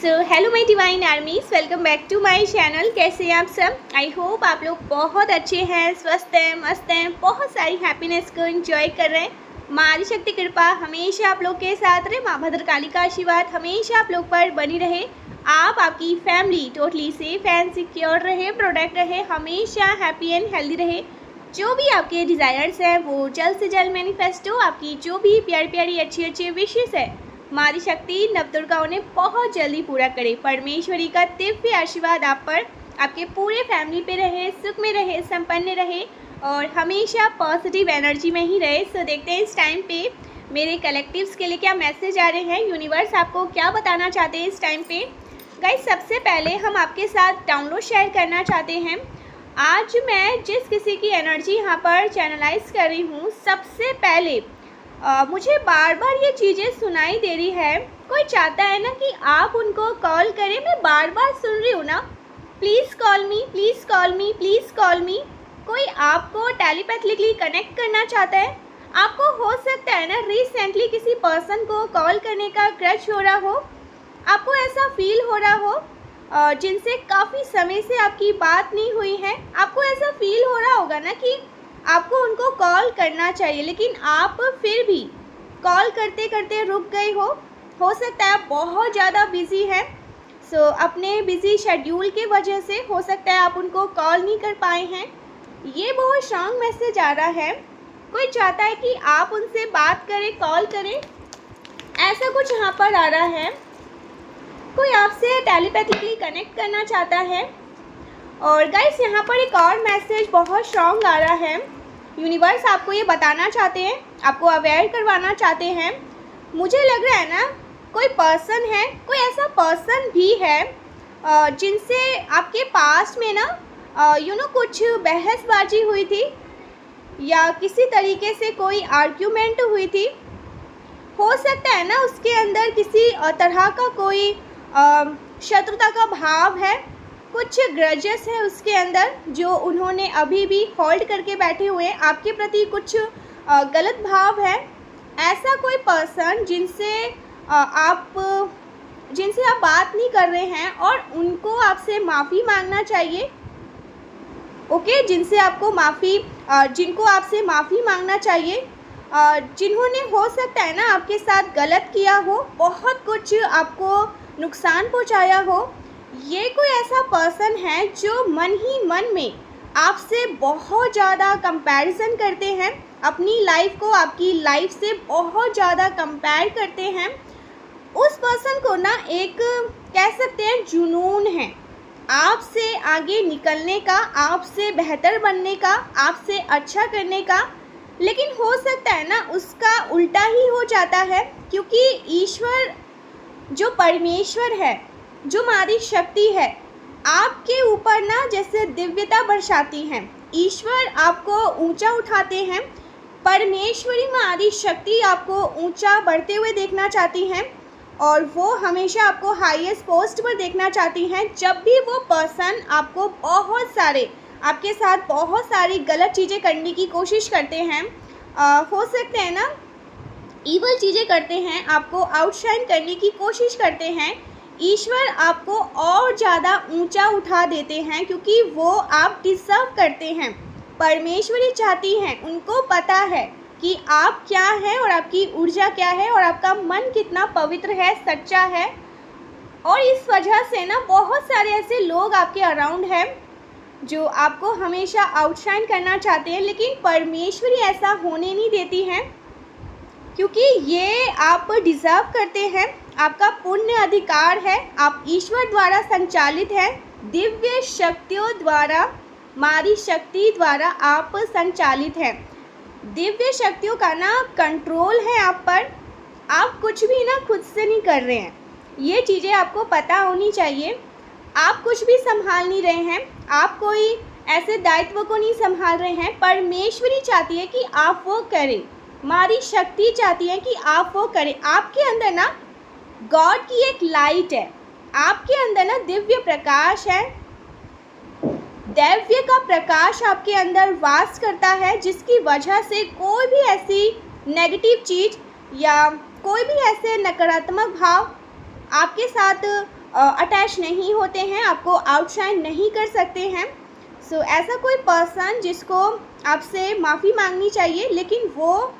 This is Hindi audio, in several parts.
Hello my divine armies, welcome back to my channel. कैसे हैं आप सब? आई होप आप लोग बहुत अच्छे हैं, स्वस्थ हैं, मस्त हैं, बहुत सारी हैप्पीनेस को एंजॉय कर रहे हैं। माँ आदिशक्ति कृपा हमेशा आप लोग के साथ रहे, माँ भद्रकाली का आशीर्वाद हमेशा आप लोग पर बनी रहे। आप, आपकी family totally safe and secure रहे, प्रोटेक्ट रहे, हमेशा हैप्पी एंड हेल्दी रहे। जो भी आपके डिज़ायर्स हैं वो जल्द से जल्द मैनिफेस्ट हो। आपकी जो भी प्यारी प्यारी अच्छी अच्छी विशेष है माँ आदिशक्ति नवदुर्गा उन्हें बहुत जल्दी पूरा करे। परमेश्वरी का दिव्य आशीर्वाद आप पर, आपके पूरे फैमिली पे रहे, सुख में रहे, संपन्न रहे और हमेशा पॉजिटिव एनर्जी में ही रहे। सो देखते हैं इस टाइम पे मेरे कलेक्टिव्स के लिए क्या मैसेज आ रहे हैं, यूनिवर्स आपको क्या बताना चाहते हैं इस टाइम पे। गाइस, सबसे पहले हम आपके साथ डाउनलोड शेयर करना चाहते हैं। आज मैं जिस किसी की एनर्जी यहाँ पर चैनलाइज कर रही हूँ, सबसे पहले मुझे बार बार ये चीज़ें सुनाई दे रही है। कोई चाहता है ना कि आप उनको कॉल करें, मैं बार बार सुन रही हूँ ना, please call me, please call me, please call मी। कोई आपको टेलीपैथिकली कनेक्ट करना चाहता है। आपको हो सकता है ना रिसेंटली किसी पर्सन को कॉल करने का क्रच हो रहा हो, आपको ऐसा फील हो रहा हो जिनसे काफ़ी समय से आपकी बात नहीं हुई है। आपको ऐसा फील हो रहा होगा ना कि आपको उनको कॉल करना चाहिए, लेकिन आप फिर भी कॉल करते करते रुक गए हो सकता है आप बहुत ज़्यादा बिज़ी हैं। सो अपने बिज़ी शेड्यूल के वजह से हो सकता है आप उनको कॉल नहीं कर पाए हैं। ये बहुत स्ट्रांग मैसेज आ रहा है। कोई चाहता है कि आप उनसे बात करें, कॉल करें, ऐसा कुछ यहाँ पर आ रहा है। कोई आपसे टेलीपैथिकली कनेक्ट करना चाहता है। और गाइस, यहाँ पर एक और मैसेज बहुत स्ट्रांग आ रहा है। यूनिवर्स आपको ये बताना चाहते हैं, आपको अवेयर करवाना चाहते हैं। मुझे लग रहा है ना कोई पर्सन है, कोई ऐसा पर्सन भी है जिनसे आपके पास्ट में ना कुछ बहसबाजी हुई थी या किसी तरीके से कोई आर्ग्यूमेंट हुई थी। हो सकता है ना उसके अंदर किसी तरह का कोई शत्रुता का भाव है, कुछ ग्रजेस है उसके अंदर जो उन्होंने अभी भी होल्ड करके बैठे हुए हैं। आपके प्रति कुछ गलत भाव है। ऐसा कोई पर्सन जिनसे आप बात नहीं कर रहे हैं और उनको आपसे माफ़ी मांगना चाहिए। ओके, जिनको आपसे माफ़ी मांगना चाहिए, जिन्होंने हो सकता है ना आपके साथ गलत किया हो, बहुत कुछ आपको नुकसान पहुंचाया हो। ये कोई ऐसा पर्सन है जो मन ही मन में आपसे बहुत ज़्यादा कंपैरिजन करते हैं, अपनी लाइफ को आपकी लाइफ से बहुत ज़्यादा कंपेयर करते हैं। उस पर्सन को ना एक कह सकते हैं जुनून है आपसे आगे निकलने का, आपसे बेहतर बनने का, आपसे अच्छा करने का। लेकिन हो सकता है ना उसका उल्टा ही हो जाता है, क्योंकि ईश्वर जो परमेश्वर है, जो माँ आदिशक्ति है, आपके ऊपर ना जैसे दिव्यता बरसाती हैं। ईश्वर आपको ऊंचा उठाते हैं, परमेश्वरी माँ आदिशक्ति आपको ऊंचा बढ़ते हुए देखना चाहती हैं और वो हमेशा आपको हाईएस्ट पोस्ट पर देखना चाहती हैं। जब भी वो पर्सन आपको आपके साथ बहुत सारी गलत चीज़ें करने की कोशिश करते हैं, हो सकते हैं ना ईवल चीज़ें करते हैं, आपको आउटशाइन करने की कोशिश करते हैं, ईश्वर आपको और ज़्यादा ऊंचा उठा देते हैं, क्योंकि वो आप डिज़र्व करते हैं। परमेश्वरी चाहती हैं, उनको पता है कि आप क्या है और आपकी ऊर्जा क्या है और आपका मन कितना पवित्र है, सच्चा है। और इस वजह से ना बहुत सारे ऐसे लोग आपके अराउंड हैं जो आपको हमेशा आउटशाइन करना चाहते हैं, लेकिन परमेश्वरी ऐसा होने नहीं देती हैं, क्योंकि ये आप डिज़र्व करते हैं। आपका पुण्य अधिकार है, आप ईश्वर द्वारा संचालित हैं, दिव्य शक्तियों द्वारा, माँ आदिशक्ति द्वारा आप संचालित हैं। दिव्य शक्तियों का ना कंट्रोल है आप पर। आप कुछ भी ना खुद से नहीं कर रहे हैं, ये चीज़ें आपको पता होनी चाहिए। आप कुछ भी संभाल नहीं रहे हैं, आप कोई ऐसे दायित्व को नहीं संभाल रहे हैं। परमेश्वरी चाहती है कि आप वो करें, माँ आदिशक्ति चाहती है कि आप वो करें। आपके अंदर ना गॉड की एक लाइट है, आपके अंदर ना दिव्य प्रकाश है, दैव्य का प्रकाश आपके अंदर वास करता है, जिसकी वजह से कोई भी ऐसी नेगेटिव चीज़ या कोई भी ऐसे नकारात्मक भाव आपके साथ अटैच नहीं होते हैं, आपको आउटशाइन नहीं कर सकते हैं। सो ऐसा कोई पर्सन जिसको आपसे माफ़ी मांगनी चाहिए, लेकिन वो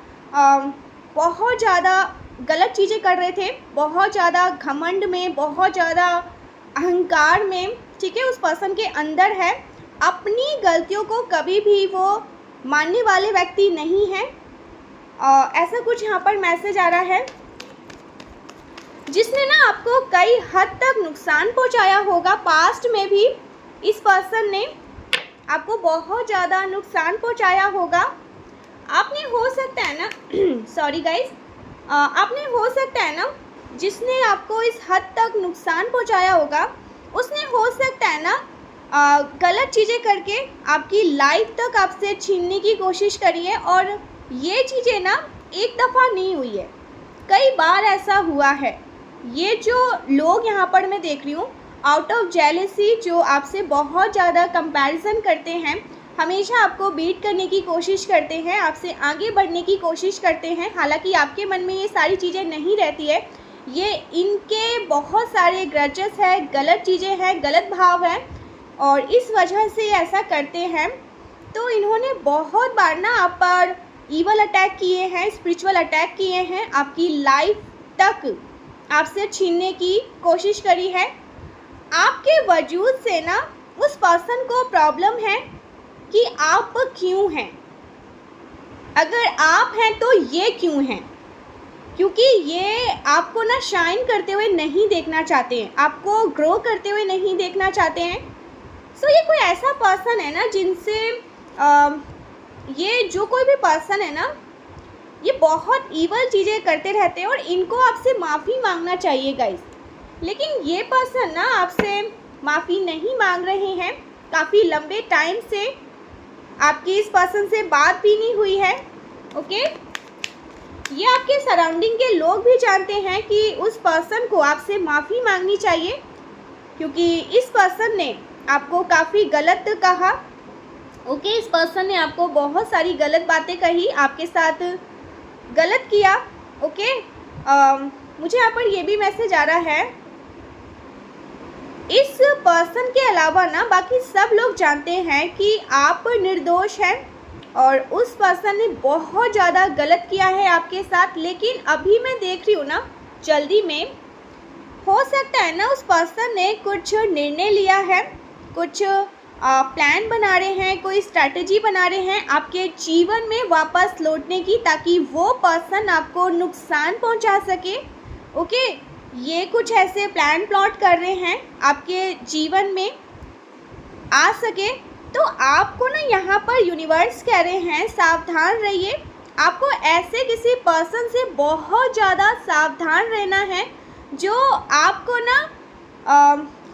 बहुत ज़्यादा गलत चीज़ें कर रहे थे, बहुत ज़्यादा घमंड में, बहुत ज़्यादा अहंकार में, ठीक है, उस पर्सन के अंदर है। अपनी गलतियों को कभी भी वो मानने वाले व्यक्ति नहीं है। ऐसा कुछ यहाँ पर मैसेज आ रहा है, जिसने ना आपको कई हद तक नुकसान पहुँचाया होगा। पास्ट में भी इस पर्सन ने आपको बहुत ज़्यादा नुकसान पहुँचाया होगा। आपने हो सकता है ना सॉरी गाइस, आपने हो सकता है ना जिसने आपको इस हद तक नुकसान पहुँचाया होगा, उसने हो सकता है ना गलत चीज़ें करके आपकी लाइफ तक आपसे छीनने की कोशिश करी है। और ये चीज़ें ना एक दफ़ा नहीं हुई है, कई बार ऐसा हुआ है। ये जो लोग यहाँ पर मैं देख रही हूँ, आउट ऑफ जेलसी, जो आपसे बहुत ज़्यादा कंपैरिजन करते हैं, हमेशा आपको बीट करने की कोशिश करते हैं, आपसे आगे बढ़ने की कोशिश करते हैं। हालांकि आपके मन में ये सारी चीज़ें नहीं रहती है, ये इनके बहुत सारे ग्रजेस है, गलत चीज़ें हैं, गलत भाव हैं, और इस वजह से ऐसा करते हैं। तो इन्होंने बहुत बार ना आप पर ईवल अटैक किए हैं, स्पिरिचुअल अटैक किए हैं, आपकी लाइफ तक आपसे छीनने की कोशिश करी है। आपके वजूद से ना उस पर्सन को प्रॉब्लम है कि आप क्यों हैं। अगर आप हैं तो ये क्यों हैं, क्योंकि ये आपको ना शाइन करते हुए नहीं देखना चाहते हैं, आपको ग्रो करते हुए नहीं देखना चाहते हैं। सो ये कोई ऐसा पर्सन है ना जिनसे ये जो कोई भी पर्सन है ना, ये बहुत ईवल चीज़ें करते रहते हैं और इनको आपसे माफ़ी मांगना चाहिए गाइस। लेकिन ये पर्सन ना आपसे माफ़ी नहीं मांग रहे हैं। काफ़ी लंबे टाइम से आपकी इस पर्सन से बात भी नहीं हुई है। ओके, ये आपके सराउंडिंग के लोग भी जानते हैं कि उस पर्सन को आपसे माफ़ी मांगनी चाहिए, क्योंकि इस पर्सन ने आपको काफ़ी गलत कहा। ओके, इस पर्सन ने आपको बहुत सारी गलत बातें कही, आपके साथ गलत किया। ओके, मुझे यहाँ पर ये भी मैसेज आ रहा है, इस पर्सन के अलावा ना बाकी सब लोग जानते हैं कि आप निर्दोष हैं और उस पर्सन ने बहुत ज़्यादा गलत किया है आपके साथ। लेकिन अभी मैं देख रही हूँ ना, जल्दी में हो सकता है ना उस पर्सन ने कुछ निर्णय लिया है, कुछ प्लान बना रहे हैं, कोई स्ट्रैटेजी बना रहे हैं आपके जीवन में वापस लौटने की, ताकि वो पर्सन आपको नुकसान पहुंचा सके। ओके, ये कुछ ऐसे प्लान प्लॉट कर रहे हैं आपके जीवन में आ सके। तो आपको ना यहाँ पर यूनिवर्स कह रहे हैं सावधान रहिए। आपको ऐसे किसी पर्सन से बहुत ज़्यादा सावधान रहना है जो आपको ना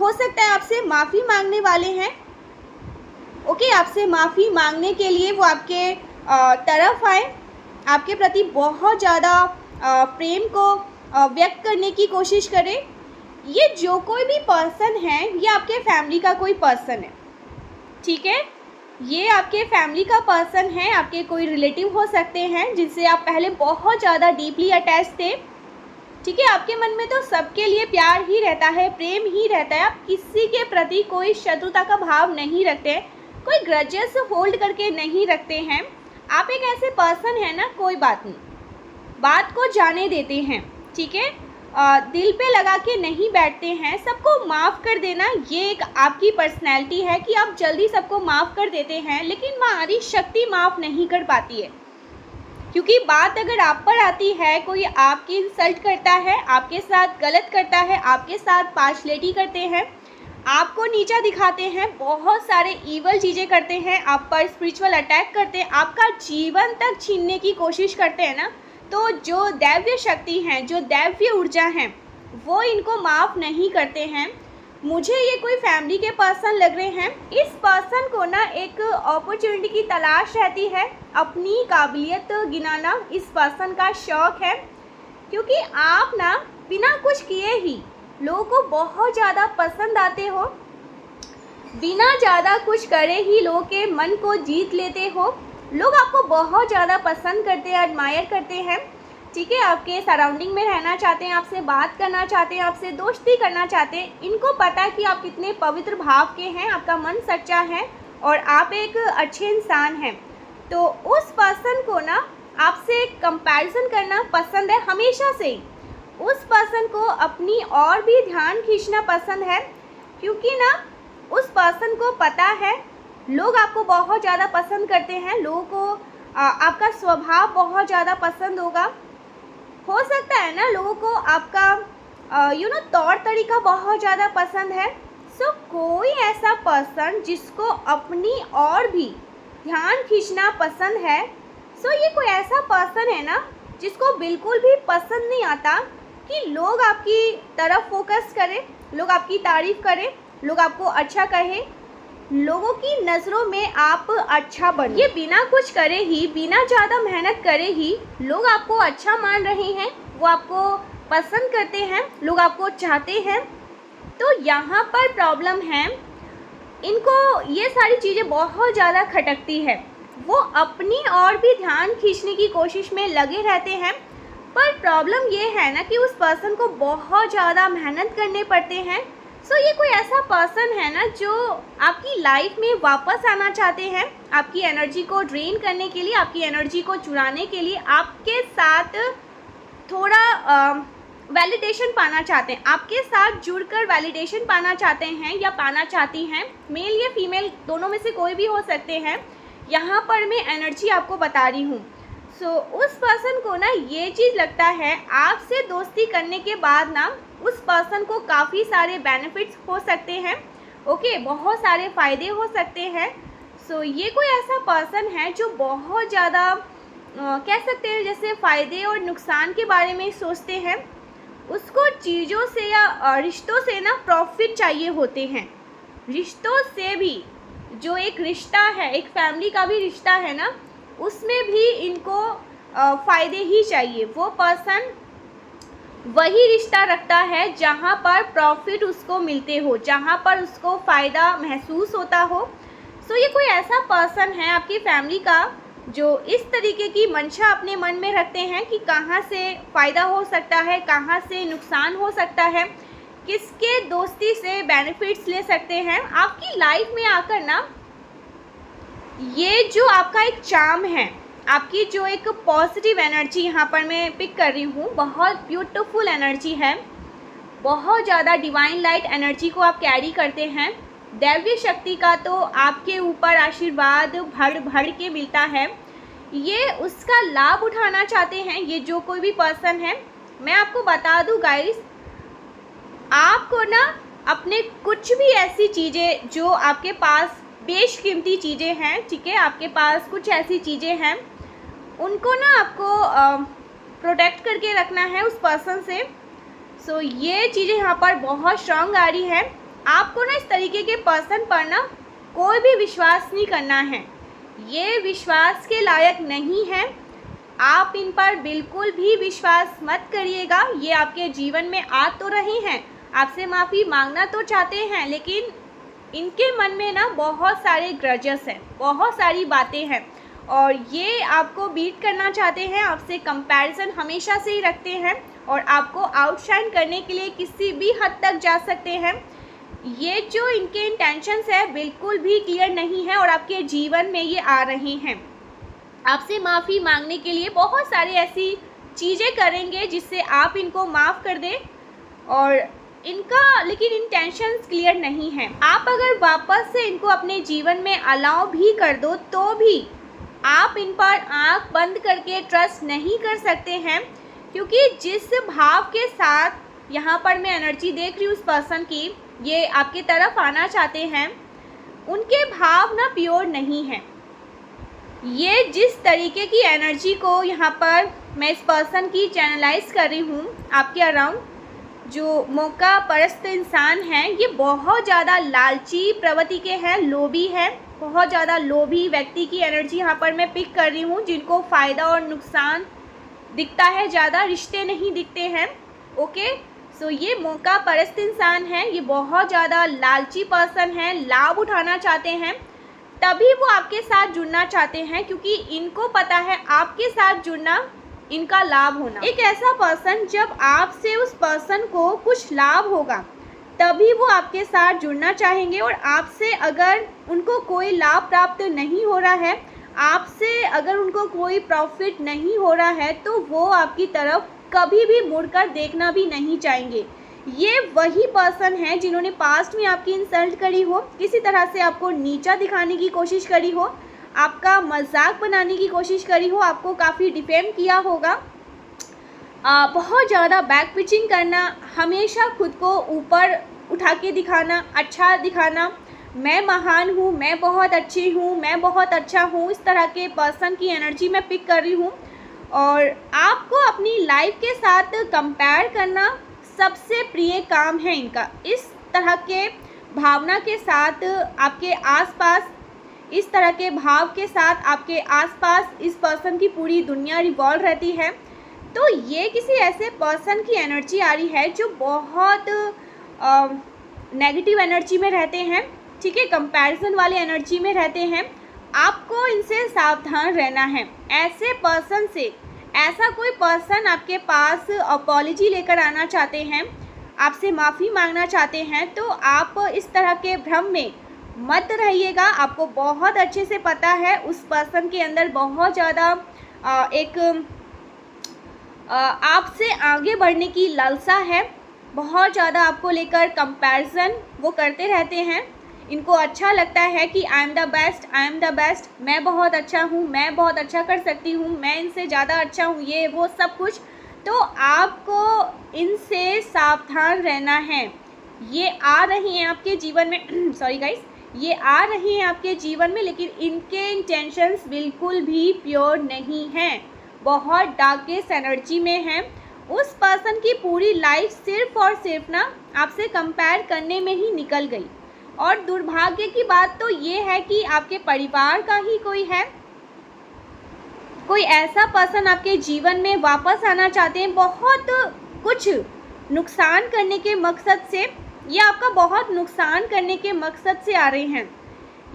हो सकता है आपसे माफ़ी मांगने वाले हैं। ओके, आपसे माफ़ी मांगने के लिए वो आपके तरफ आए, आपके प्रति बहुत ज़्यादा प्रेम को व्यक्त करने की कोशिश करें। ये जो कोई भी पर्सन है, ये आपके फैमिली का कोई पर्सन है, ठीक है, ये आपके फैमिली का पर्सन है, आपके कोई रिलेटिव हो सकते हैं जिनसे आप पहले बहुत ज़्यादा डीपली अटैच थे। ठीक है, आपके मन में तो सबके लिए प्यार ही रहता है, प्रेम ही रहता है, आप किसी के प्रति कोई शत्रुता का भाव नहीं रखते हैं, कोई ग्रजेस होल्ड करके नहीं रखते हैं। आप एक ऐसे पर्सन है ना, कोई बात नहीं, बात को जाने देते हैं, ठीक है, दिल पे लगा के नहीं बैठते हैं, सबको माफ़ कर देना ये एक आपकी पर्सनैलिटी है कि आप जल्दी सबको माफ़ कर देते हैं। लेकिन हमारी शक्ति माफ़ नहीं कर पाती है, क्योंकि बात अगर आप पर आती है, कोई आपकी इंसल्ट करता है, आपके साथ गलत करता है, आपके साथ पार्शलिटी करते हैं, आपको नीचा दिखाते हैं, बहुत सारे ईवल चीज़ें करते हैं, आप पर स्पिरिचुअल अटैक करते हैं, आपका जीवन तक छीनने की कोशिश करते हैं ना, तो जो दैव्य शक्ति हैं, जो दैव्य ऊर्जा हैं, वो इनको माफ़ नहीं करते हैं। मुझे ये कोई फैमिली के पर्सन लग रहे हैं। इस पर्सन को ना एक अपॉर्चुनिटी की तलाश रहती है, अपनी काबिलियत गिनाना इस पर्सन का शौक़ है, क्योंकि आप ना बिना कुछ किए ही लोगों को बहुत ज़्यादा पसंद आते हो, बिना ज़्यादा कुछ करे ही लोगों के मन को जीत लेते हो। लोग आपको बहुत ज़्यादा पसंद करते हैं, एडमायर करते हैं। ठीक है, आपके सराउंडिंग में रहना चाहते हैं, आपसे बात करना चाहते हैं, आपसे दोस्ती करना चाहते हैं। इनको पता है कि आप कितने पवित्र भाव के हैं, आपका मन सच्चा है और आप एक अच्छे इंसान हैं। तो उस पर्सन को ना आपसे कंपैरिजन करना पसंद है हमेशा से ही। उस पर्सन को अपनी और भी ध्यान खींचना पसंद है, क्योंकि ना उस पर्सन को पता है लोग आपको बहुत ज़्यादा पसंद करते हैं, लोगों को आपका स्वभाव बहुत ज़्यादा पसंद होगा। हो सकता है ना लोगों को आपका तौर तरीका बहुत ज़्यादा पसंद है। सो कोई ऐसा पर्सन जिसको अपनी और भी ध्यान खींचना पसंद है, सो ये कोई ऐसा पर्सन है ना जिसको बिल्कुल भी पसंद नहीं आता कि लोग आपकी तरफ फोकस करें, लोग आपकी तारीफ़ करें, लोग आपको अच्छा कहें, लोगों की नज़रों में आप अच्छा बनो। ये बिना कुछ करे ही, बिना ज़्यादा मेहनत करे ही लोग आपको अच्छा मान रहे हैं, वो आपको पसंद करते हैं, लोग आपको चाहते हैं। तो यहाँ पर प्रॉब्लम है, इनको ये सारी चीज़ें बहुत ज़्यादा खटकती है। वो अपनी और भी ध्यान खींचने की कोशिश में लगे रहते हैं, पर प्रॉब्लम ये है ना कि उस पर्सन को बहुत ज़्यादा मेहनत करने पड़ते हैं। सो ये कोई ऐसा पर्सन है ना जो आपकी लाइफ में वापस आना चाहते हैं, आपकी एनर्जी को ड्रेन करने के लिए, आपकी एनर्जी को चुराने के लिए, आपके साथ थोड़ा वैलिडेशन पाना चाहते हैं, आपके साथ जुड़कर वैलिडेशन पाना चाहते हैं या पाना चाहती हैं। मेल या फीमेल दोनों में से कोई भी हो सकते हैं। यहाँ पर मैं एनर्जी आपको बता रही हूँ। सो उस पर्सन को ना ये चीज़ लगता है आपसे दोस्ती करने के बाद ना उस पर्सन को काफ़ी सारे बेनिफिट्स हो सकते हैं। ओके, बहुत सारे फ़ायदे हो सकते हैं। सो ये कोई ऐसा पर्सन है जो बहुत ज़्यादा कह सकते हैं जैसे फ़ायदे और नुकसान के बारे में सोचते हैं। उसको चीज़ों से या रिश्तों से ना प्रॉफिट चाहिए होते हैं। रिश्तों से भी, जो एक रिश्ता है, एक फैमिली का भी रिश्ता है ना, उसमें भी इनको फ़ायदे ही चाहिए। वो पर्सन वही रिश्ता रखता है जहाँ पर प्रॉफिट उसको मिलते हो, जहाँ पर उसको फ़ायदा महसूस होता हो। सो ये कोई ऐसा पर्सन है आपकी फैमिली का जो इस तरीके की मंशा अपने मन में रखते हैं कि कहाँ से फ़ायदा हो सकता है, कहाँ से नुकसान हो सकता है, किसके दोस्ती से बेनिफिट्स ले सकते हैं। आपकी लाइफ में आकर ना ये जो आपका एक चार्म है, आपकी जो एक पॉजिटिव एनर्जी यहाँ पर मैं पिक कर रही हूँ, बहुत ब्यूटीफुल एनर्जी है, बहुत ज़्यादा डिवाइन लाइट एनर्जी को आप कैरी करते हैं। दैवीय शक्ति का तो आपके ऊपर आशीर्वाद भर भर के मिलता है। ये उसका लाभ उठाना चाहते हैं ये जो कोई भी पर्सन है। मैं आपको बता दूँ गाइस, आपको ना अपने कुछ भी ऐसी चीज़ें जो आपके पास बेशकीमती चीज़ें हैं, ठीक है, आपके पास कुछ ऐसी चीज़ें हैं, उनको ना आपको प्रोटेक्ट करके रखना है उस पर्सन से। सो ये चीज़ें यहाँ पर बहुत स्ट्रांग आ रही है। आपको ना इस तरीके के पर्सन पर ना कोई भी विश्वास नहीं करना है, ये विश्वास के लायक नहीं है। आप इन पर बिल्कुल भी विश्वास मत करिएगा। ये आपके जीवन में आ तो रहे हैं, आपसे माफ़ी मांगना तो चाहते हैं, लेकिन इनके मन में ना बहुत सारे ग्रजेस हैं, बहुत सारी बातें हैं और ये आपको बीट करना चाहते हैं, आपसे कंपैरिजन हमेशा से ही रखते हैं और आपको आउटशाइन करने के लिए किसी भी हद तक जा सकते हैं। ये जो इनके इंटेंशंस है बिल्कुल भी क्लियर नहीं है और आपके जीवन में ये आ रहे हैं। आपसे माफ़ी मांगने के लिए बहुत सारी ऐसी चीज़ें करेंगे जिससे आप इनको माफ़ कर दें और इनका लेकिन इंटेंशंस क्लियर नहीं है। आप अगर वापस से इनको अपने जीवन में अलाउ भी कर दो तो भी आप इन पर आंख बंद करके ट्रस्ट नहीं कर सकते हैं, क्योंकि जिस भाव के साथ यहाँ पर मैं एनर्जी देख रही हूँ उस पर्सन की, ये आपके तरफ आना चाहते हैं, उनके भाव ना प्योर नहीं है। ये जिस तरीके की एनर्जी को यहाँ पर मैं इस पर्सन की चैनलाइज कर रही हूँ आपके अराउंड, जो मौका परस्त इंसान हैं, ये बहुत ज़्यादा लालची प्रवृत्ति के हैं, लोभी हैं, बहुत ज़्यादा लोभी व्यक्ति की एनर्जी यहाँ पर मैं पिक कर रही हूँ, जिनको फ़ायदा और नुकसान दिखता है, ज़्यादा रिश्ते नहीं दिखते हैं। ओके, सो ये मौका परस्त इंसान है, ये बहुत ज़्यादा लालची पर्सन है, लाभ उठाना चाहते हैं, तभी वो आपके साथ जुड़ना चाहते हैं, क्योंकि इनको पता है आपके साथ जुड़ना इनका लाभ होना। एक ऐसा पर्सन, जब आपसे उस पर्सन को कुछ लाभ होगा तभी वो आपके साथ जुड़ना चाहेंगे, और आपसे अगर उनको कोई लाभ प्राप्त नहीं हो रहा है, आपसे अगर उनको कोई प्रॉफिट नहीं हो रहा है, तो वो आपकी तरफ कभी भी मुड़कर देखना भी नहीं चाहेंगे। ये वही पर्सन है जिन्होंने पास्ट में आपकी इंसल्ट करी हो, किसी तरह से आपको नीचा दिखाने की कोशिश करी हो, आपका मजाक बनाने की कोशिश करी हो, आपको काफ़ी डिफेम किया होगा, बहुत ज़्यादा बैक पिचिंग करना, हमेशा खुद को ऊपर उठा के दिखाना, अच्छा दिखाना, मैं महान हूँ, मैं बहुत अच्छी हूँ, मैं बहुत अच्छा हूँ, इस तरह के पर्सन की एनर्जी मैं पिक कर रही हूँ। और आपको अपनी लाइफ के साथ कंपेयर करना सबसे प्रिय काम है इनका। इस तरह के भावना के साथ आपके आसपास, इस तरह के भाव के साथ आपके आसपास इस पर्सन की पूरी दुनिया रिवॉल्व रहती है। तो ये किसी ऐसे पर्सन की एनर्जी आ रही है जो बहुत नेगेटिव एनर्जी में रहते हैं, ठीक है, कंपैरिजन वाले एनर्जी में रहते हैं। आपको इनसे सावधान रहना है। ऐसे पर्सन से, ऐसा कोई पर्सन आपके पास अपॉलॉजी लेकर आना चाहते हैं, आपसे माफ़ी मांगना चाहते हैं, तो आप इस तरह के भ्रम में मत रहिएगा। आपको बहुत अच्छे से पता है उस पर्सन के अंदर बहुत ज़्यादा एक आपसे आगे बढ़ने की लालसा है, बहुत ज़्यादा आपको लेकर कंपैरिजन वो करते रहते हैं। इनको अच्छा लगता है कि I am the best, I am the best, मैं बहुत अच्छा हूँ, मैं बहुत अच्छा कर सकती हूँ, मैं इनसे ज़्यादा अच्छा हूँ, ये वो सब कुछ। तो आपको इनसे सावधान रहना है। ये आ रही हैं आपके जीवन में सॉरी गाइस, ये आ रही हैं आपके जीवन में, लेकिन इनके इंटेंशंस बिल्कुल भी प्योर नहीं हैं, बहुत डार्केस्ट एनर्जी में हैं। उस पर्सन की पूरी लाइफ सिर्फ और सिर्फ ना आपसे कंपेयर करने में ही निकल गई। और दुर्भाग्य की बात तो ये है कि आपके परिवार का ही कोई है, कोई ऐसा पर्सन आपके जीवन में वापस आना चाहते हैं बहुत कुछ नुकसान करने के मकसद से। ये आपका बहुत नुकसान करने के मकसद से आ रहे हैं।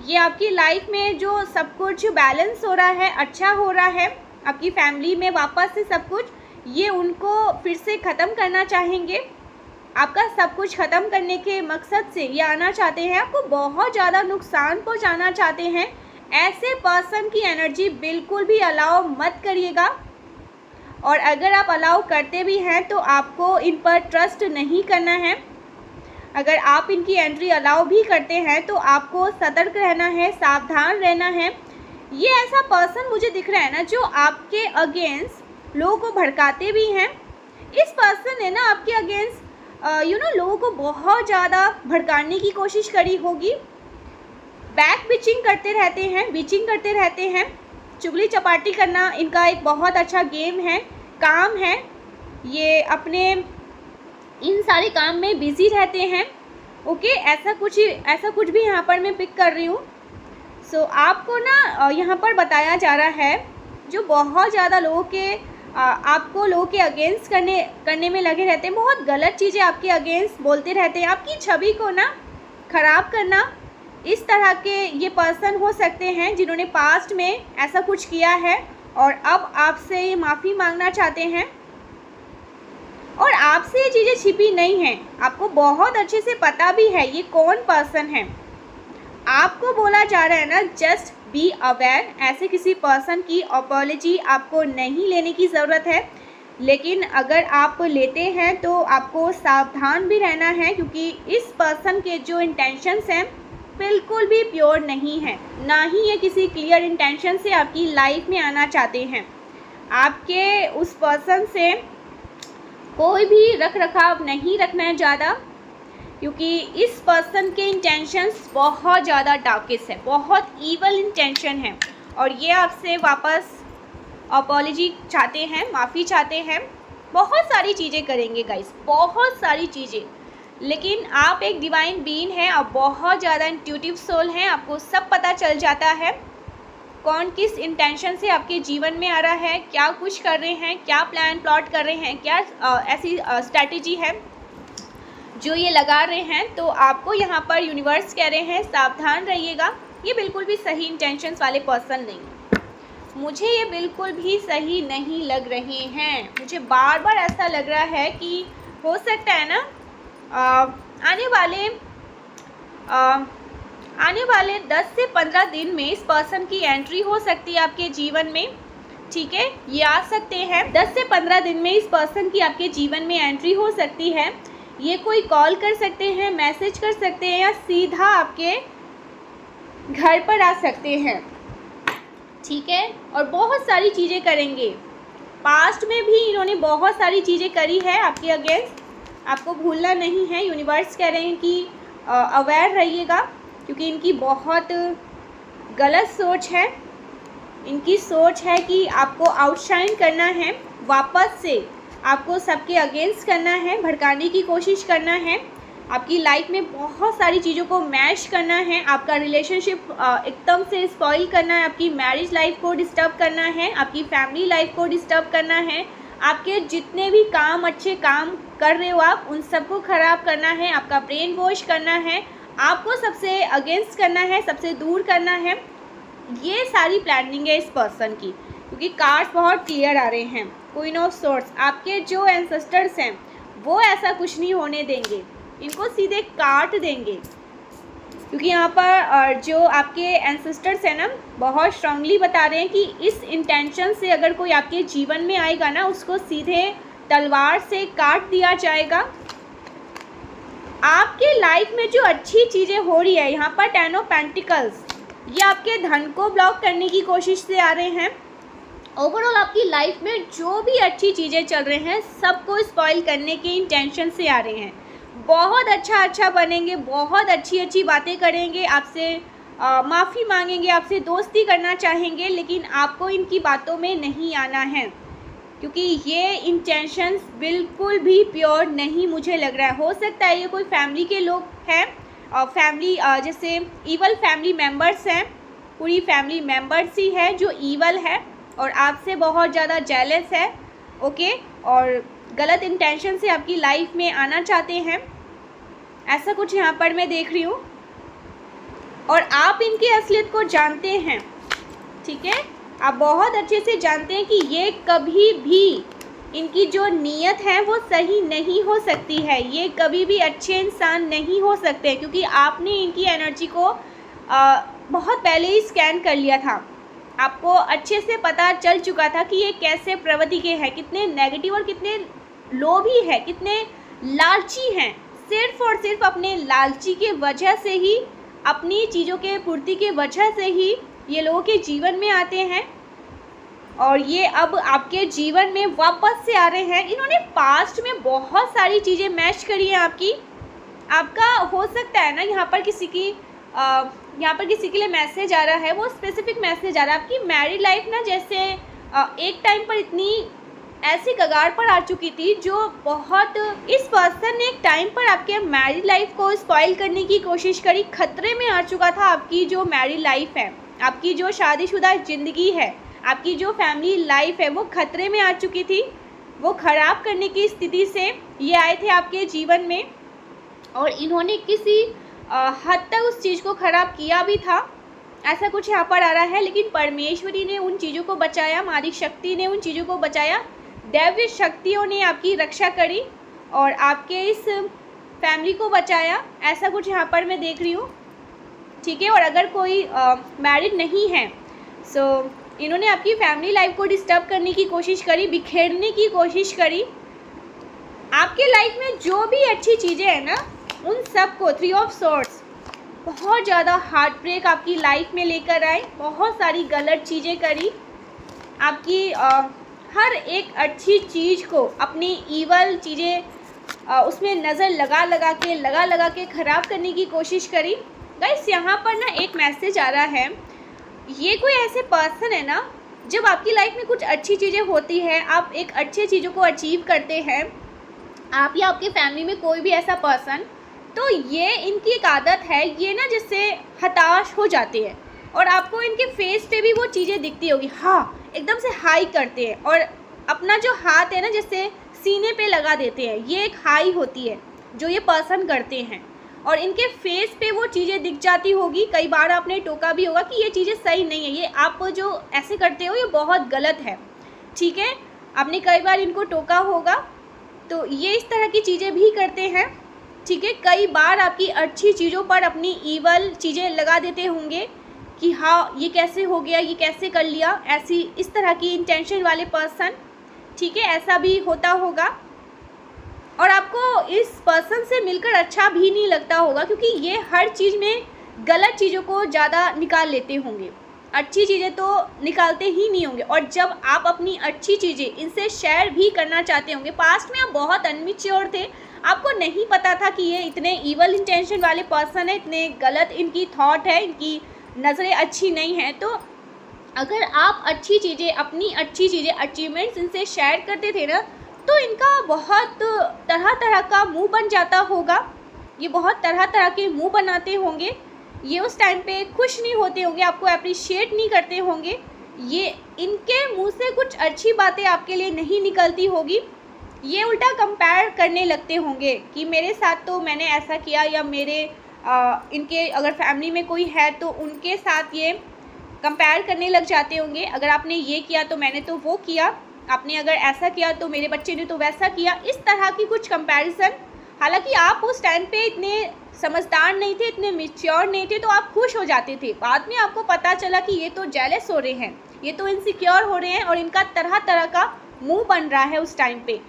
ये आपकी लाइफ में जो सब कुछ बैलेंस हो रहा है, अच्छा हो रहा है, आपकी फैमिली में वापस से सब कुछ, ये उनको फिर से ख़त्म करना चाहेंगे। आपका सब कुछ ख़त्म करने के मकसद से ये आना चाहते हैं, आपको बहुत ज़्यादा नुकसान पहुंचाना चाहते हैं। ऐसे पर्सन की एनर्जी बिल्कुल भी अलाउ मत करिएगा। और अगर आप अलाउ करते भी हैं तो आपको इन पर ट्रस्ट नहीं करना है। अगर आप इनकी एंट्री अलाउ भी करते हैं तो आपको सतर्क रहना है, सावधान रहना है। ये ऐसा पर्सन मुझे दिख रहा है ना जो आपके अगेंस्ट लोगों को भड़काते भी हैं। इस पर्सन ने ना आपके अगेंस्ट लोगों को बहुत ज़्यादा भड़काने की कोशिश करी होगी। बैक बिचिंग करते रहते हैं, बिचिंग करते रहते हैं, चुगली चपाटी करना इनका एक बहुत अच्छा गेम है, काम है। ये अपने इन सारे काम में बिजी रहते हैं। ओके, ऐसा कुछ भी यहाँ पर मैं पिक कर रही हूँ। सो आपको ना यहाँ पर बताया जा रहा है जो बहुत ज़्यादा लोगों के आपको लोगों के अगेंस्ट करने में लगे रहते हैं, बहुत गलत चीज़ें आपके अगेंस्ट बोलते रहते हैं, आपकी छवि को ना ख़राब करना। इस तरह के ये पर्सन हो सकते हैं जिन्होंने पास्ट में ऐसा कुछ किया है और अब आपसे ये माफ़ी मांगना चाहते हैं। और आपसे ये चीज़ें छिपी नहीं हैं, आपको बहुत अच्छे से पता भी है ये कौन पर्सन है। आपको बोला जा रहा है ना, जस्ट बी अवेयर। ऐसे किसी पर्सन की अपॉलॉजी आपको नहीं लेने की ज़रूरत है, लेकिन अगर आप लेते हैं तो आपको सावधान भी रहना है, क्योंकि इस पर्सन के जो इंटेंशंस हैं बिल्कुल भी प्योर नहीं है, ना ही ये किसी क्लियर इंटेंशन से आपकी लाइफ में आना चाहते हैं। आपके उस पर्सन से कोई भी रख रखाव नहीं रखना है ज़्यादा, क्योंकि इस पर्सन के इंटेंशंस बहुत ज़्यादा डार्केस्ट है, बहुत ईवल इंटेंशन है। और ये आपसे वापस अपॉलॉजी चाहते हैं, माफ़ी चाहते हैं, बहुत सारी चीज़ें करेंगे गाइस, बहुत सारी चीज़ें। लेकिन आप एक डिवाइन बीइंग हैं, आप बहुत ज़्यादा इंट्यूटिव सोल हैं, आपको सब पता चल जाता है कौन किस इंटेंशन से आपके जीवन में आ रहा है, क्या कुछ कर रहे हैं, क्या प्लान प्लॉट कर रहे हैं, क्या ऐसी स्ट्रैटेजी है जो ये लगा रहे हैं। तो आपको यहाँ पर यूनिवर्स कह रहे हैं सावधान रहिएगा, ये बिल्कुल भी सही इंटेंशंस वाले पर्सन नहीं है। मुझे ये बिल्कुल भी सही नहीं लग रहे हैं। मुझे बार बार ऐसा लग रहा है कि हो सकता है ना आने वाले 10 से 15 दिन में इस पर्सन की एंट्री हो सकती है आपके जीवन में। ठीक है, ये आ सकते हैं 10 से 15 दिन में इस पर्सन की आपके जीवन में एंट्री हो सकती है। ये कोई कॉल कर सकते हैं, मैसेज कर सकते हैं या सीधा आपके घर पर आ सकते हैं। ठीक है, और बहुत सारी चीज़ें करेंगे। पास्ट में भी इन्होंने बहुत सारी चीज़ें करी है आपके अगेंस्ट, आपको भूलना नहीं है। यूनिवर्स कह रहे हैं कि अवेयर रहिएगा, क्योंकि इनकी बहुत गलत सोच है। इनकी सोच है कि आपको आउटशाइन करना है, वापस से आपको सबके अगेंस्ट करना है, भड़काने की कोशिश करना है, आपकी लाइफ में बहुत सारी चीज़ों को मैश करना है, आपका रिलेशनशिप एकदम से स्पॉइल करना है, आपकी मैरिज लाइफ को डिस्टर्ब करना है, आपकी फैमिली लाइफ को डिस्टर्ब करना है, आपके जितने भी काम अच्छे काम कर रहे हो आप उन सबको ख़राब करना है, आपका ब्रेन वॉश करना है, आपको सबसे अगेंस्ट करना है, सबसे दूर करना है। ये सारी प्लानिंग है इस पर्सन की, क्योंकि कार्ड्स बहुत क्लियर आ रहे हैं। क्वीन ऑफ सोर्ड्स, आपके जो एंसेस्टर्स हैं वो ऐसा कुछ नहीं होने देंगे, इनको सीधे काट देंगे। क्योंकि यहाँ पर जो आपके एंसेस्टर्स हैं ना, बहुत स्ट्रांगली बता रहे हैं कि इस इंटेंशन से अगर कोई आपके जीवन में आएगा ना, उसको सीधे तलवार से काट दिया जाएगा। आपके लाइफ में जो अच्छी चीज़ें हो रही है, यहाँ पर 10 ऑफ पेंटिकल्स, ये आपके धन को ब्लॉक करने की कोशिश से आ रहे हैं। ओवरऑल आपकी लाइफ में जो भी अच्छी चीज़ें चल रहे हैं सबको स्पॉइल करने के इंटेंशन से आ रहे हैं। बहुत अच्छा बनेंगे, बहुत अच्छी बातें करेंगे, आपसे माफ़ी मांगेंगे, आपसे दोस्ती करना चाहेंगे, लेकिन आपको इनकी बातों में नहीं आना है, क्योंकि ये इंटेंशंस बिल्कुल भी प्योर नहीं मुझे लग रहा है। हो सकता है ये कोई फैमिली के लोग हैं, और फैमिली जैसे ईवल फैमिली मेम्बर्स हैं, पूरी फैमिली मेम्बर्स ही है जो ईवल है और आपसे बहुत ज़्यादा जेलस है। ओके, और गलत इंटेंशन से आपकी लाइफ में आना चाहते हैं, ऐसा कुछ यहाँ पर मैं देख रही हूँ। और आप इनकी असलियत को जानते हैं। ठीक है, आप बहुत अच्छे से जानते हैं कि ये कभी भी, इनकी जो नीयत है वो सही नहीं हो सकती है, ये कभी भी अच्छे इंसान नहीं हो सकते, क्योंकि आपने इनकी एनर्जी को बहुत पहले ही स्कैन कर लिया था। आपको अच्छे से पता चल चुका था कि ये कैसे प्रवृत्ति के हैं, कितने नेगेटिव और कितने लोभी है, कितने लालची हैं। सिर्फ और सिर्फ अपने लालची के वजह से ही, अपनी चीज़ों के पूर्ति के वजह से ही ये लोगों के जीवन में आते हैं, और ये अब आपके जीवन में वापस से आ रहे हैं। इन्होंने पास्ट में बहुत सारी चीज़ें मैच करी हैं आपका हो सकता है ना, यहाँ पर किसी के लिए मैसेज आ रहा है, वो स्पेसिफिक मैसेज आ रहा है। आपकी मैरिड लाइफ ना जैसे एक टाइम पर इतनी ऐसी कगार पर आ चुकी थी, जो बहुत, इस पर्सन ने एक टाइम पर आपके मैरिड लाइफ को स्पॉइल करने की कोशिश करी, खतरे में आ चुका था। आपकी जो मैरिड लाइफ है, आपकी जो शादीशुदा ज़िंदगी है, आपकी जो फैमिली लाइफ है, वो खतरे में आ चुकी थी। वो ख़राब करने की स्थिति से ये आए थे आपके जीवन में, और इन्होंने किसी हद तक उस चीज़ को ख़राब किया भी था, ऐसा कुछ यहाँ पर आ रहा है। लेकिन परमेश्वरी ने उन चीज़ों को बचाया, मारी शक्ति ने उन चीज़ों को बचाया, दैवीय शक्तियों ने आपकी रक्षा करी और आपके इस फैमिली को बचाया, ऐसा कुछ यहाँ पर मैं देख रही हूँ। ठीक है, और अगर कोई मैरिड नहीं है, सो इन्होंने आपकी फैमिली लाइफ को डिस्टर्ब करने की कोशिश करी, बिखेरने की कोशिश करी। आपके लाइफ में जो भी अच्छी चीज़ें हैं ना, उन सब को 3 ऑफ सोर्ड्स बहुत ज़्यादा हार्ट ब्रेक आपकी लाइफ में लेकर आए, बहुत सारी गलत चीज़ें करी, आपकी हर एक अच्छी चीज़ को, अपनी ईवल चीज़ें उसमें नज़र लगा के ख़राब करने की कोशिश करी। गाइस, यहाँ पर ना एक मैसेज आ रहा है, ये कोई ऐसे पर्सन है ना, जब आपकी लाइफ में कुछ अच्छी चीज़ें होती है, आप एक अच्छी चीज़ों को अचीव करते हैं, आप या आपकी फैमिली में कोई भी ऐसा पर्सन, तो ये इनकी एक आदत है, ये ना जिससे हताश हो जाते हैं, और आपको इनके फेस पे भी वो चीज़ें दिखती होगी। हाँ, एकदम से हाई करते हैं और अपना जो हाथ है ना, जैसे सीने पे लगा देते हैं, ये एक हाई होती है जो ये पर्सन करते हैं। और इनके फेस पे वो चीज़ें दिख जाती होगी। कई बार आपने टोका भी होगा कि ये चीज़ें सही नहीं है, ये आप जो ऐसे करते हो ये बहुत गलत है, ठीक है। आपने कई बार इनको टोका होगा, तो ये इस तरह की चीज़ें भी करते हैं, ठीक है। कई बार आपकी अच्छी चीज़ों पर अपनी ईवल चीज़ें लगा देते होंगे कि हाँ ये कैसे हो गया, ये कैसे कर लिया, ऐसी इस तरह की इंटेंशन वाले पर्सन, ठीक है, ऐसा भी होता होगा। और आपको इस पर्सन से मिलकर अच्छा भी नहीं लगता होगा, क्योंकि ये हर चीज़ में गलत चीज़ों को ज़्यादा निकाल लेते होंगे, अच्छी चीज़ें तो निकालते ही नहीं होंगे। और जब आप अपनी अच्छी चीज़ें इनसे शेयर भी करना चाहते होंगे, पास्ट में आप बहुत अनमिच्योर थे, आपको नहीं पता था कि ये इतने ईवल इंटेंशन वाले पर्सन है, इतने गलत इनकी थॉट है, इनकी नज़रें अच्छी नहीं हैं, तो अगर आप अच्छी चीज़ें, अपनी अच्छी चीज़ें, अचीवमेंट्स इनसे शेयर करते थे ना, तो इनका बहुत तरह तरह का मुंह बन जाता होगा। ये बहुत तरह तरह के मुंह बनाते होंगे, ये उस टाइम पे खुश नहीं होते होंगे, आपको अप्रिशिएट नहीं करते होंगे। ये इनके मुंह से कुछ अच्छी बातें आपके लिए नहीं निकलती होगी, ये उल्टा कंपेयर करने लगते होंगे कि मेरे साथ तो मैंने ऐसा किया, या मेरे इनके अगर फैमिली में कोई है तो उनके साथ ये कंपेयर करने लग जाते होंगे। अगर आपने ये किया तो मैंने तो वो किया, आपने अगर ऐसा किया तो मेरे बच्चे ने तो वैसा किया, इस तरह की कुछ कंपैरिजन। हालांकि आप उस टाइम पे इतने समझदार नहीं थे, इतने मैच्योर नहीं थे, तो आप खुश हो जाते थे। बाद में आपको पता चला कि ये तो जेलस हो रहे हैं, ये तो इनसिक्योर हो रहे हैं, और इनका तरह तरह का मुंह बन रहा है उस टाइम पे।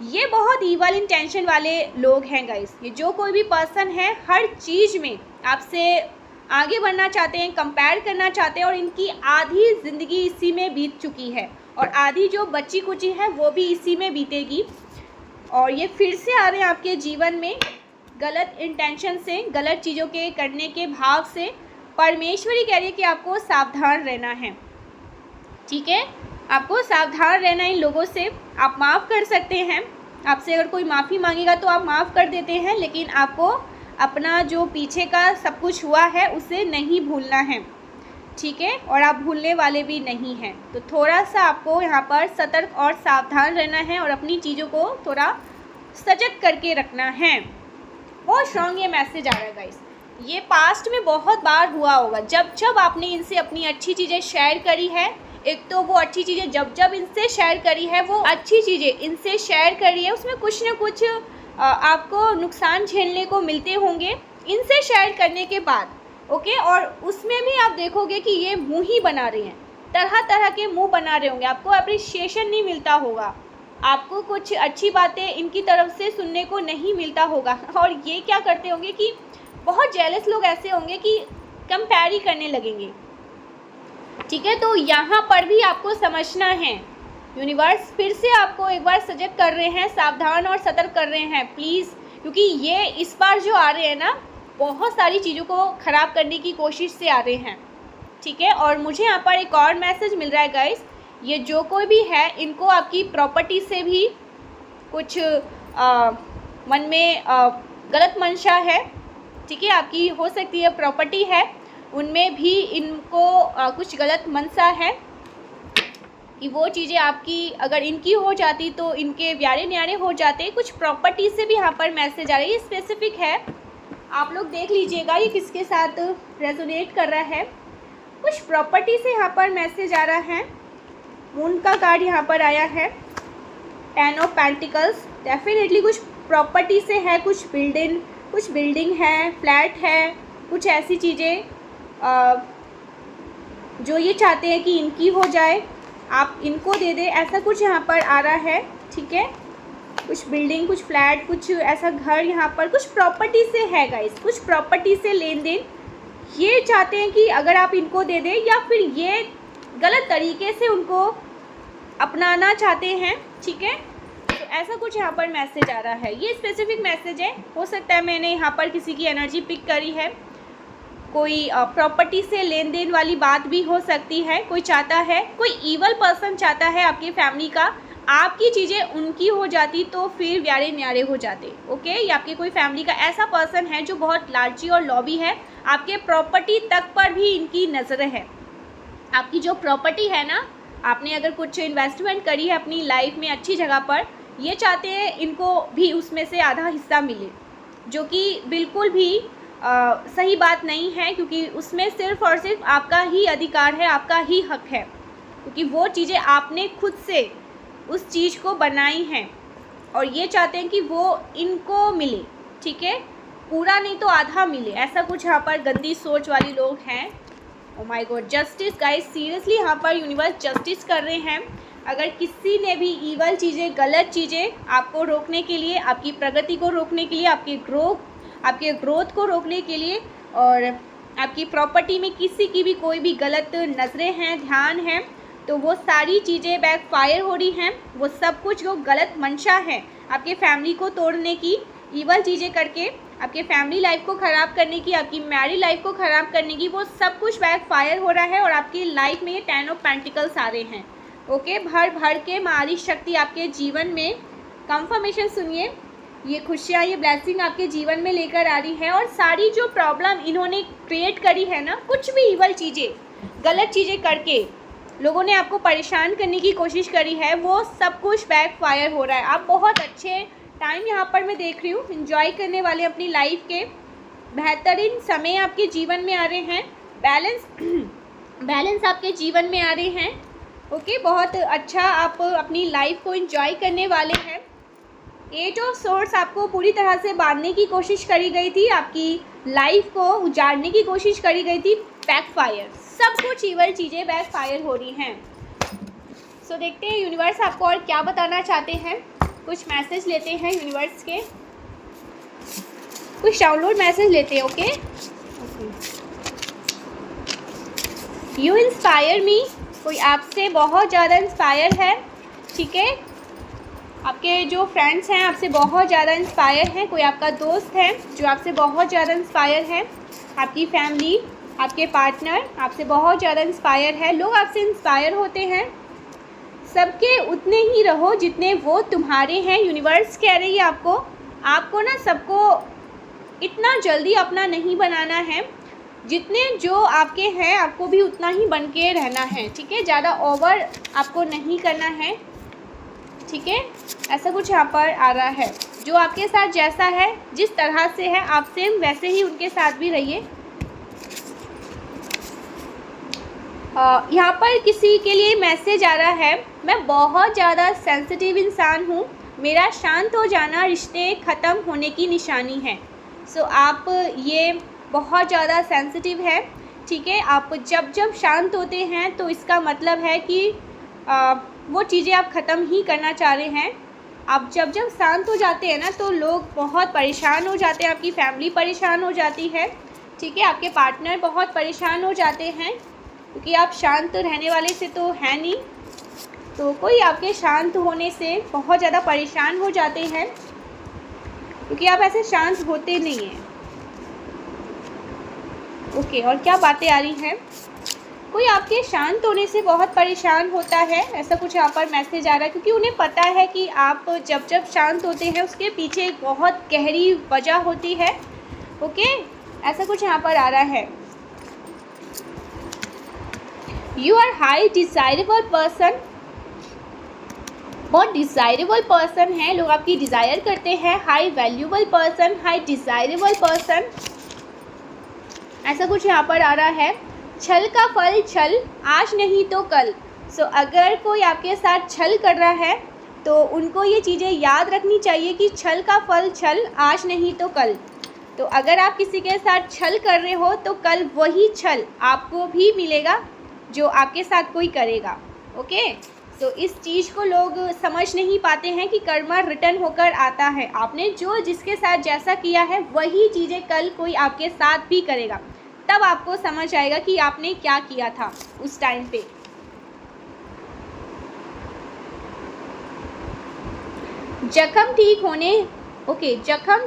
ये बहुत ईवल इंटेंशन वाले लोग हैं गाइस। ये जो कोई भी पर्सन है, हर चीज़ में आपसे आगे बढ़ना चाहते हैं, कंपेयर करना चाहते हैं, और इनकी आधी ज़िंदगी इसी में बीत चुकी है, और आधी जो बची कुची है वो भी इसी में बीतेगी। और ये फिर से आ रहे हैं आपके जीवन में गलत इंटेंशन से, गलत चीज़ों के करने के भाव से। परमेश्वरी कह रही है कि आपको सावधान रहना है, ठीक है, आपको सावधान रहना इन लोगों से। आप माफ़ कर सकते हैं, आपसे अगर कोई माफ़ी मांगेगा तो आप माफ़ कर देते हैं, लेकिन आपको अपना जो पीछे का सब कुछ हुआ है उसे नहीं भूलना है, ठीक है, और आप भूलने वाले भी नहीं हैं। तो थोड़ा सा आपको यहाँ पर सतर्क और सावधान रहना है, और अपनी चीज़ों को थोड़ा सजग करके रखना है। बहुत स्ट्रॉन्ग ये मैसेज आ रहा है गाइस। ये पास्ट में बहुत बार हुआ होगा, जब जब आपने इनसे अपनी अच्छी चीज़ें शेयर करी है। एक तो वो अच्छी चीज़ें जब जब इनसे शेयर करी है, वो अच्छी चीज़ें इनसे शेयर करी है, उसमें कुछ ना कुछ आपको नुकसान झेलने को मिलते होंगे इनसे शेयर करने के बाद, ओके। और उसमें भी आप देखोगे कि ये मुँह ही बना रहे हैं, तरह तरह के मुँह बना रहे होंगे, आपको अप्रिशिएशन नहीं मिलता होगा, आपको कुछ अच्छी बातें इनकी तरफ से सुनने को नहीं मिलता होगा। और ये क्या करते होंगे कि बहुत जेलस लोग ऐसे होंगे कि कंपेयर ही करने लगेंगे, ठीक है। तो यहाँ पर भी आपको समझना है, यूनिवर्स फिर से आपको एक बार सजग कर रहे हैं, सावधान और सतर्क कर रहे हैं प्लीज़, क्योंकि ये इस बार जो आ रहे हैं ना, बहुत सारी चीज़ों को ख़राब करने की कोशिश से आ रहे हैं, ठीक है। और मुझे यहाँ पर एक और मैसेज मिल रहा है गाइस, ये जो कोई भी है, इनको आपकी प्रॉपर्टी से भी कुछ मन में गलत मंशा है, ठीक है। आपकी हो सकती है प्रॉपर्टी है, उनमें भी इनको कुछ गलत मंशा है कि वो चीज़ें आपकी अगर इनकी हो जाती तो इनके प्यारे न्यारे हो जाते। कुछ प्रॉपर्टी से भी यहाँ पर मैसेज आ रहा है, ये स्पेसिफिक है, आप लोग देख लीजिएगा ये किसके साथ रेजोनेट कर रहा है। कुछ प्रॉपर्टी से यहाँ पर मैसेज आ रहा है। मून का कार्ड यहाँ पर आया है, 10 ऑफ पेंटिकल्स, डेफिनेटली कुछ प्रॉपर्टी से है, कुछ बिल्डिंग है, फ्लैट है, कुछ ऐसी चीज़ें जो ये चाहते हैं कि इनकी हो जाए, आप इनको दे दें, ऐसा कुछ यहाँ पर आ रहा है, ठीक है। कुछ बिल्डिंग, कुछ फ्लैट, कुछ ऐसा घर यहाँ पर कुछ प्रॉपर्टी से है गाइस, कुछ प्रॉपर्टी से लेन देन ये चाहते हैं कि अगर आप इनको दे दें, या फिर ये गलत तरीके से उनको अपनाना चाहते हैं, ठीक है। तो ऐसा कुछ यहाँ पर मैसेज आ रहा है, ये स्पेसिफिक मैसेज है। हो सकता है मैंने यहाँ पर किसी की एनर्जी पिक करी है, कोई प्रॉपर्टी से लेन देन वाली बात भी हो सकती है। कोई चाहता है, कोई ईवल पर्सन चाहता है आपकी फैमिली का आपकी चीज़ें उनकी हो जाती तो फिर प्यारे न्यारे हो जाते, ओके। या आपके कोई फैमिली का ऐसा पर्सन है जो बहुत लालची और लॉबी है, आपके प्रॉपर्टी तक पर भी इनकी नज़र है। आपकी जो प्रॉपर्टी है ना, आपने अगर कुछ इन्वेस्टमेंट करी है अपनी लाइफ में अच्छी जगह पर, ये चाहते हैं इनको भी उसमें से आधा हिस्सा मिले, जो कि बिल्कुल भी सही बात नहीं है, क्योंकि उसमें सिर्फ़ और सिर्फ आपका ही अधिकार है, आपका ही हक है, क्योंकि वो चीज़ें आपने खुद से उस चीज़ को बनाई हैं और ये चाहते हैं कि वो इनको मिले, ठीक है, पूरा नहीं तो आधा मिले। ऐसा कुछ यहाँ पर गंदी सोच वाले लोग हैं। Oh my God, justice guys, seriously यहाँ पर यूनिवर्स जस्टिस कर रहे हैं। अगर किसी ने भी ईवल चीज़ें, गलत चीज़ें आपको रोकने के लिए, आपकी प्रगति को रोकने के लिए, आपके ग्रोथ को रोकने के लिए, और आपकी प्रॉपर्टी में किसी की भी कोई भी गलत नज़रें हैं, ध्यान है, तो वो सारी चीज़ें बैकफायर हो रही हैं। वो सब कुछ जो गलत मंशा है आपके फैमिली को तोड़ने की, ईवल चीज़ें करके आपके फैमिली लाइफ को ख़राब करने की, आपकी मैरिड लाइफ को ख़राब करने की, वो सब कुछ बैकफायर हो रहा है और आपकी लाइफ में ये 10 ऑफ पेंटिकल्स आ रहे हैं। ओके, भर भर के मारी शक्ति आपके जीवन में, कंफर्मेशन सुनिए, ये खुशियाँ, ये ब्लेसिंग आपके जीवन में लेकर आ रही है। और सारी जो प्रॉब्लम इन्होंने क्रिएट करी है ना, कुछ भी ईवल चीज़ें, गलत चीज़ें करके लोगों ने आपको परेशान करने की कोशिश करी है, वो सब कुछ बैकफायर हो रहा है। आप बहुत अच्छे टाइम यहाँ पर मैं देख रही हूँ, एंजॉय करने वाले अपनी लाइफ के बेहतरीन समय आपके जीवन में आ रहे हैं, बैलेंस आपके जीवन में आ रहे हैं। ओके, बहुत अच्छा आप अपनी लाइफ को एंजॉय करने वाले हैं। 8 ऑफ सोर्स आपको पूरी तरह से बांधने की कोशिश करी गई थी, आपकी लाइफ को उजाड़ने की कोशिश करी गई थी, बैकफायर, सब कुछ ईवल चीज़ें बैकफायर हो रही हैं। सो देखते हैं यूनिवर्स आपको और क्या बताना चाहते हैं। कुछ मैसेज लेते हैं यूनिवर्स के, कुछ डाउनलोड मैसेज लेते हैं। ओके, यू इंस्पायर मी, कोई आपसे बहुत ज़्यादा इंस्पायर है, ठीक है, आपके जो फ्रेंड्स हैं आपसे बहुत ज़्यादा इंस्पायर हैं, कोई आपका दोस्त है जो आपसे बहुत ज़्यादा इंस्पायर है, आपकी फैमिली, आपके पार्टनर आपसे बहुत ज़्यादा इंस्पायर है। लोग आपसे इंस्पायर होते हैं, सबके उतने ही रहो जितने वो तुम्हारे हैं। यूनिवर्स कह रही है आपको ना सबको इतना जल्दी अपना नहीं बनाना है, जितने जो आपके हैं आपको भी उतना ही बन के रहना है, ठीक है, ज़्यादा ओवर आपको नहीं करना है, ठीक है, ऐसा कुछ यहाँ पर आ रहा है। जो आपके साथ जैसा है, जिस तरह से है, आप सेम वैसे ही उनके साथ भी रहिए। यहाँ पर किसी के लिए मैसेज आ रहा है, मैं बहुत ज़्यादा सेंसिटिव इंसान हूँ, मेरा शांत हो जाना रिश्ते ख़त्म होने की निशानी है। सो आप ये बहुत ज़्यादा सेंसिटिव है, ठीक है, आप जब शांत होते हैं तो इसका मतलब है कि वो चीज़ें आप ख़त्म ही करना चाह रहे हैं। आप जब शांत हो जाते हैं ना तो लोग बहुत परेशान हो जाते हैं, आपकी फैमिली परेशान हो जाती है, ठीक है, आपके पार्टनर बहुत परेशान हो जाते हैं, क्योंकि आप शांत रहने वाले से तो है नहीं, तो कोई आपके शांत होने से बहुत ज़्यादा परेशान हो जाते हैं, क्योंकि आप ऐसे शांत होते नहीं हैं। ओके, और क्या बातें आ रही हैं, कोई आपके शांत होने से बहुत परेशान होता है, ऐसा कुछ यहाँ पर मैसेज आ रहा है, क्योंकि उन्हें पता है कि आप जब शांत होते हैं उसके पीछे एक बहुत गहरी वजह होती है। ओके, ऐसा कुछ यहाँ पर आ रहा है। You are high desirable person, बहुत डिज़ायरेबल पर्सन है, लोग आपकी डिज़ायर करते हैं, high valuable person, high desirable person, ऐसा कुछ यहाँ पर आ रहा है। छल का फल छल, आज नहीं तो कल। सो अगर कोई आपके साथ छल कर रहा है तो उनको ये चीज़ें याद रखनी चाहिए कि छल का फल छल, आज नहीं तो कल। तो अगर आप किसी के साथ छल कर रहे हो तो कल वही छल आपको भी मिलेगा जो आपके साथ कोई करेगा। ओके, तो इस चीज़ को लोग समझ नहीं पाते हैं कि कर्मा रिटर्न होकर आता है। आपने जो जिसके साथ जैसा किया है वही चीज़ें कल कोई आपके साथ भी करेगा, तब आपको समझ आएगा कि आपने क्या किया था उस टाइम पे। जख्म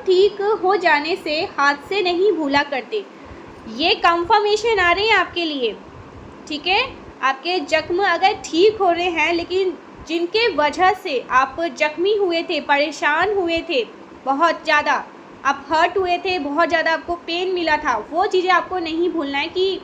ठीक हो जाने से हाथ से नहीं भूला करते, ये कंफर्मेशन आ रहे हैं आपके लिए, ठीक है। आपके जख्म अगर ठीक हो रहे हैं, लेकिन जिनके वजह से आप जख्मी हुए थे, परेशान हुए थे, बहुत ज़्यादा आप हर्ट हुए थे, बहुत ज़्यादा आपको पेन मिला था, वो चीज़ें आपको नहीं भूलना है कि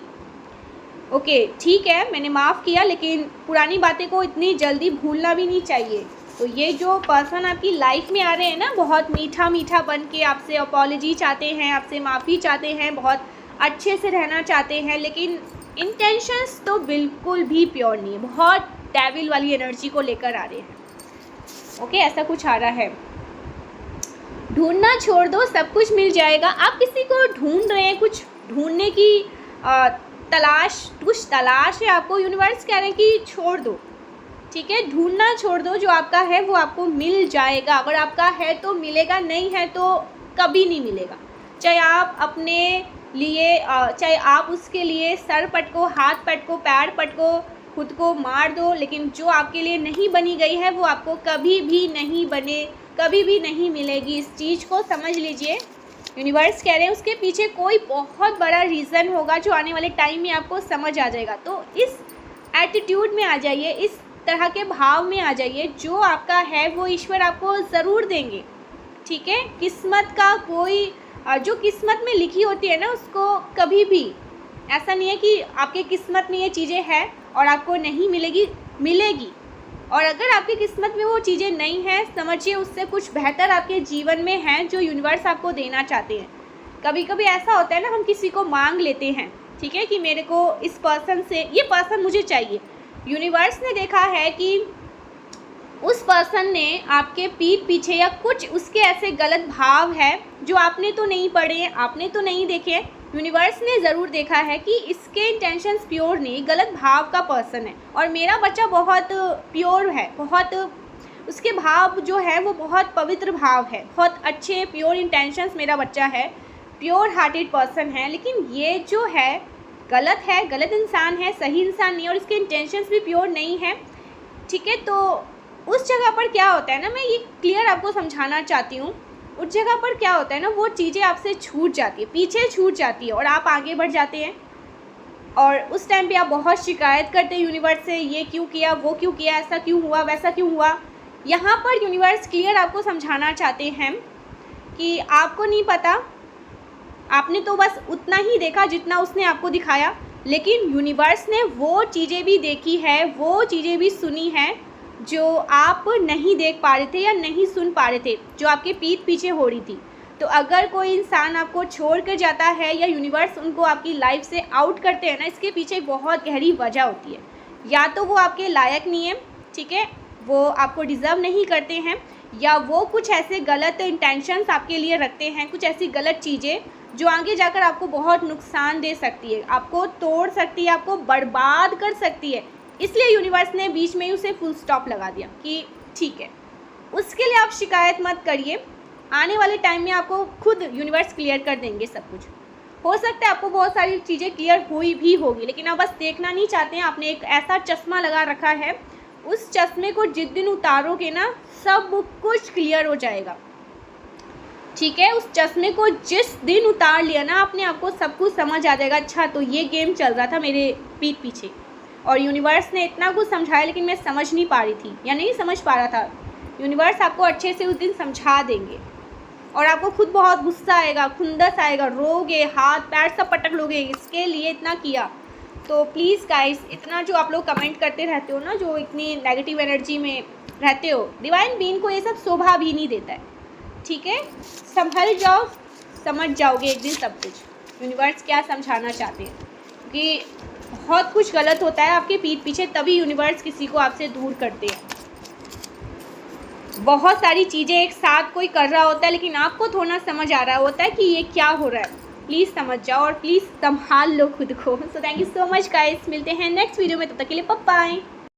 ओके ठीक है मैंने माफ़ किया, लेकिन पुरानी बातें को इतनी जल्दी भूलना भी नहीं चाहिए। तो ये जो पर्सन आपकी लाइफ में आ रहे हैं ना, बहुत मीठा मीठा बन के आपसे अपॉलॉजी चाहते हैं, आपसे माफ़ी चाहते हैं, बहुत अच्छे से रहना चाहते हैं, लेकिन इंटेंशंस तो बिल्कुल भी प्योर नहीं है, बहुत डेविल वाली एनर्जी को लेकर आ रहे हैं। ओके, ऐसा कुछ आ रहा है। ढूंढना छोड़ दो, सब कुछ मिल जाएगा। आप किसी को ढूंढ रहे हैं, कुछ ढूंढने की कुछ तलाश है आपको, यूनिवर्स कह रहे हैं कि छोड़ दो, ठीक है, ढूंढना छोड़ दो, जो आपका है वो आपको मिल जाएगा। अगर आपका है तो मिलेगा, नहीं है तो कभी नहीं मिलेगा। चाहे आप अपने लिए चाहे आप उसके लिए सर पटको, हाथ पटको, पैर पटको, खुद को मार दो, लेकिन जो आपके लिए नहीं बनी गई है वो आपको कभी भी नहीं बने, कभी भी नहीं मिलेगी। इस चीज़ को समझ लीजिए। यूनिवर्स कह रहे हैं उसके पीछे कोई बहुत बड़ा रीज़न होगा जो आने वाले टाइम में आपको समझ आ जाएगा। तो इस एटीट्यूड में आ जाइए, इस तरह के भाव में आ जाइए। जो आपका है वो ईश्वर आपको ज़रूर देंगे, ठीक है। किस्मत का कोई जो किस्मत में लिखी होती है ना, उसको कभी भी ऐसा नहीं है कि आपके किस्मत में ये चीज़ें हैं और आपको नहीं मिलेगी, मिलेगी। और अगर आपकी किस्मत में वो चीज़ें नहीं हैं, समझिए उससे कुछ बेहतर आपके जीवन में है जो यूनिवर्स आपको देना चाहते हैं। कभी कभी ऐसा होता है ना, हम किसी को मांग लेते हैं, ठीक है, कि मेरे को इस पर्सन से ये पर्सन मुझे चाहिए। यूनिवर्स ने देखा है कि उस पर्सन ने आपके पीठ पीछे या कुछ उसके ऐसे गलत भाव है जो आपने तो नहीं पढ़े हैं, आपने तो नहीं देखे हैं, यूनिवर्स ने ज़रूर देखा है कि इसके इंटेंशंस प्योर नहीं, गलत भाव का पर्सन है। और मेरा बच्चा बहुत प्योर है, बहुत उसके भाव जो है वो बहुत पवित्र भाव है, बहुत अच्छे प्योर इंटेंशंस मेरा बच्चा है, प्योर हार्टेड पर्सन है। लेकिन ये जो है गलत है, गलत इंसान है, सही इंसान नहीं, और इसके इंटेंशंस भी प्योर नहीं है, ठीक है। तो उस जगह पर क्या होता है ना, मैं ये क्लियर आपको समझाना चाहती हूँ। उस जगह पर क्या होता है ना, वो चीज़ें आपसे छूट जाती है, पीछे छूट जाती है और आप आगे बढ़ जाते हैं। और उस टाइम पे आप बहुत शिकायत करते हैं यूनिवर्स से, ये क्यों किया, वो क्यों किया, ऐसा क्यों हुआ, वैसा क्यों हुआ। यहाँ पर यूनिवर्स क्लियर आपको समझाना चाहते हैं कि आपको नहीं पता, आपने तो बस उतना ही देखा जितना उसने आपको दिखाया, लेकिन यूनिवर्स ने वो चीज़ें भी देखी है, वो चीज़ें भी सुनी है जो आप नहीं देख पा रहे थे या नहीं सुन पा रहे थे, जो आपके पीठ पीछे हो रही थी। तो अगर कोई इंसान आपको छोड़ कर जाता है या यूनिवर्स उनको आपकी लाइफ से आउट करते हैं ना, इसके पीछे बहुत गहरी वजह होती है। या तो वो आपके लायक नहीं है, ठीक है, वो आपको डिज़र्व नहीं करते हैं, या वो कुछ ऐसे गलत इंटेंशंस आपके लिए रखते हैं, कुछ ऐसी गलत चीज़ें जो आगे जाकर आपको बहुत नुकसान दे सकती है, आपको तोड़ सकती है, आपको बर्बाद कर सकती है। इसलिए यूनिवर्स ने बीच में ही उसे फुल स्टॉप लगा दिया कि ठीक है। उसके लिए आप शिकायत मत करिए, आने वाले टाइम में आपको खुद यूनिवर्स क्लियर कर देंगे सब कुछ। हो सकता है आपको बहुत सारी चीज़ें क्लियर हुई भी होगी, लेकिन आप बस देखना नहीं चाहते हैं। आपने एक ऐसा चश्मा लगा रखा है, उस चश्मे को जिस दिन उतारोगे ना, सब कुछ क्लियर हो जाएगा, ठीक है। उस चश्मे को जिस दिन उतार लिया ना आपने, आपको सब कुछ समझ आ जाएगा। अच्छा, तो ये गेम चल रहा था मेरे पीठ पीछे, और यूनिवर्स ने इतना कुछ समझाया लेकिन मैं समझ नहीं पा रही थी या नहीं समझ पा रहा था। यूनिवर्स आपको अच्छे से उस दिन समझा देंगे और आपको खुद बहुत गुस्सा आएगा, खुंदस आएगा, रोगे, हाथ पैर सब पटक लोगे, इसके लिए इतना किया। तो प्लीज़ गाइस, इतना जो आप लोग कमेंट करते रहते हो ना, जो इतनी नेगेटिव एनर्जी में रहते हो, डिवाइन बीइंग को ये सब शोभा भी नहीं देता है, ठीक है। संभल जाओ, समझ जाओगे एक दिन सब कुछ यूनिवर्स क्या समझाना चाहते हैं, क्योंकि बहुत कुछ गलत होता है आपके पीठ पीछे, तभी यूनिवर्स किसी को आपसे दूर करते हैं। बहुत सारी चीज़ें एक साथ कोई कर रहा होता है, लेकिन आपको थोड़ा समझ आ रहा होता है कि ये क्या हो रहा है। प्लीज़ समझ जाओ और प्लीज़ संभाल लो खुद को। So thank you so much guys, मिलते हैं नेक्स्ट वीडियो में, तब तक के लिए बाय बाय।